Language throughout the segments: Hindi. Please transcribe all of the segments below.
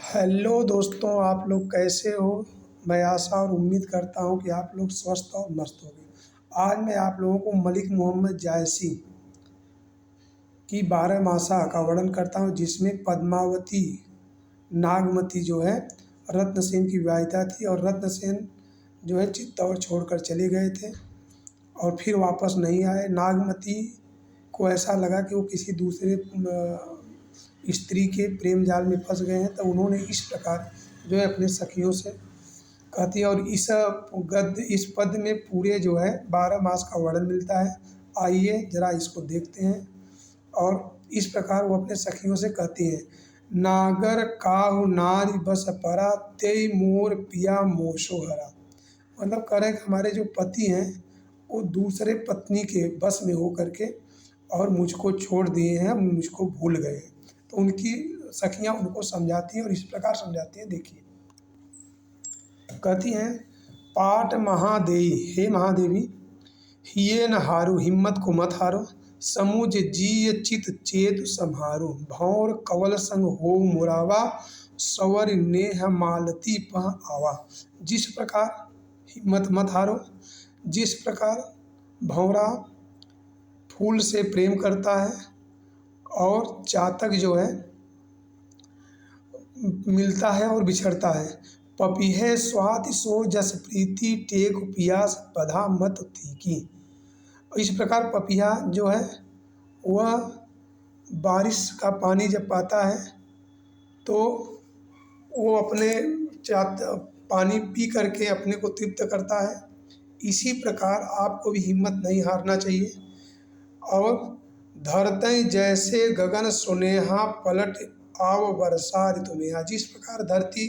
हेलो दोस्तों, आप लोग कैसे हो। मैं आशा और उम्मीद करता हूं कि आप लोग स्वस्थ और मस्त होंगे। आज मैं आप लोगों को मलिक मोहम्मद जायसी की 12 मासा का वर्णन करता हूं, जिसमें पद्मावती नागमती जो है रत्नसेन की विवाहिता थी और रत्नसेन जो है चित्तौड़ छोड़कर चले गए थे और फिर वापस नहीं आए। नागमती को ऐसा लगा कि वो किसी दूसरे स्त्री के प्रेम जाल में फंस गए हैं, तो उन्होंने इस प्रकार जो है अपने सखियों से कहती है। और इस पद में पूरे जो है 12 मास का वर्णन मिलता है। आइए जरा इसको देखते हैं। और इस प्रकार वो अपने सखियों से कहती हैं, नागर काहु नारी बस परा तेई मोर पिया मोशो हरा। मतलब कह रहे हैं कि हमारे जो पति हैं वो दूसरे पत्नी के बस में हो करके और मुझको छोड़ दिए हैं, मुझको भूल गए हैं। तो उनकी सखियां उनको समझाती हैं और इस प्रकार समझाती हैं, देखिए। कहती हैं, पाट महादेवी, हे महादेवी, हिये न हारो, हिम्मत को मत हारो, समुझ जीय चित चेत संहारो, भौर कवल संग हो मुरावा, सवर नेह मालती पह आवा। जिस प्रकार हिम्मत मत हारो, जिस प्रकार भौरा फूल से प्रेम करता है और चातक जो है मिलता है और बिछड़ता है, पपीहे स्वाति सो जस प्रीति टेक पियास बधा मत तीकी। इस प्रकार पपिया जो है वह बारिश का पानी जब पाता है तो वो अपने पानी पी करके अपने को तृप्त करता है। इसी प्रकार आपको भी हिम्मत नहीं हारना चाहिए। और धरते जैसे गगन सुनेहा पलट आव वर्षा ऋतु में। जिस प्रकार धरती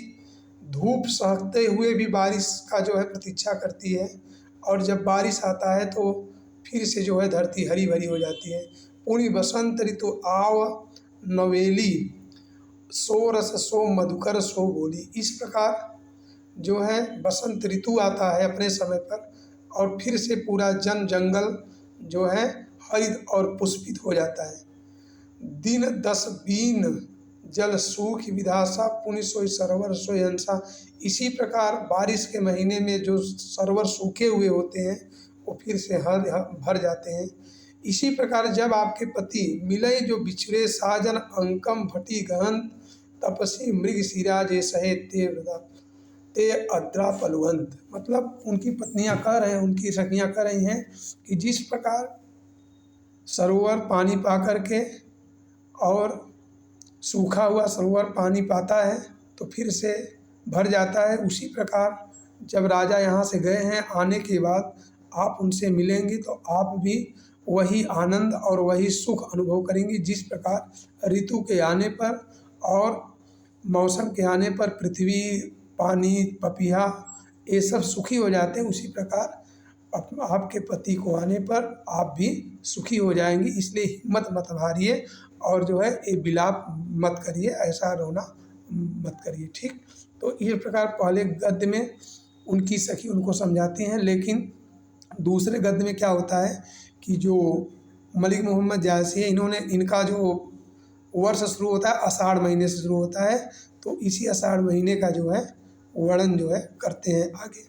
धूप सहते हुए भी बारिश का जो है प्रतीक्षा करती है और जब बारिश आता है तो फिर से जो है धरती हरी भरी हो जाती है। पूरी बसंत ऋतु आव नवेली, सो रस सो मधुकर सो बोली। इस प्रकार जो है बसंत ऋतु आता है अपने समय पर और फिर से पूरा जन जंगल जो है हरित और पुष्पित हो जाता है। दिन 10 बीन जल सूख विधासा, पुण्य सोई सरोवर सोई हंसा। इसी प्रकार बारिश के महीने में जो सरोवर सूखे हुए होते हैं वो फिर से भर जाते हैं। इसी प्रकार जब आपके पति मिले जो बिछड़े, साजन अंकम भटी गहन, तपसी मृग सिराज सहे ते वृदा ते अद्रा पलवंत। मतलब उनकी पत्नियां कह रहे हैं, उनकी सखियां कह रही हैं कि जिस प्रकार सरोवर पानी पा करके और सूखा हुआ सरोवर पानी पाता है तो फिर से भर जाता है, उसी प्रकार जब राजा यहाँ से गए हैं, आने के बाद आप उनसे मिलेंगे तो आप भी वही आनंद और वही सुख अनुभव करेंगे। जिस प्रकार ऋतु के आने पर और मौसम के आने पर पृथ्वी, पानी, पपीहा ये सब सुखी हो जाते हैं, उसी प्रकार आपके पति को आने पर आप भी सुखी हो जाएंगे। इसलिए हिम्मत मत हारिए और जो है ये विलाप मत करिए, ऐसा रोना मत करिए, ठीक। तो इस प्रकार पहले गद्य में उनकी सखी उनको समझाती हैं, लेकिन दूसरे गद्य में क्या होता है कि जो मलिक मोहम्मद जायसी है, इनका जो वर्ष शुरू होता है आषाढ़ महीने से शुरू होता है। तो इसी आषाढ़ महीने का जो है वर्णन जो है करते हैं आगे।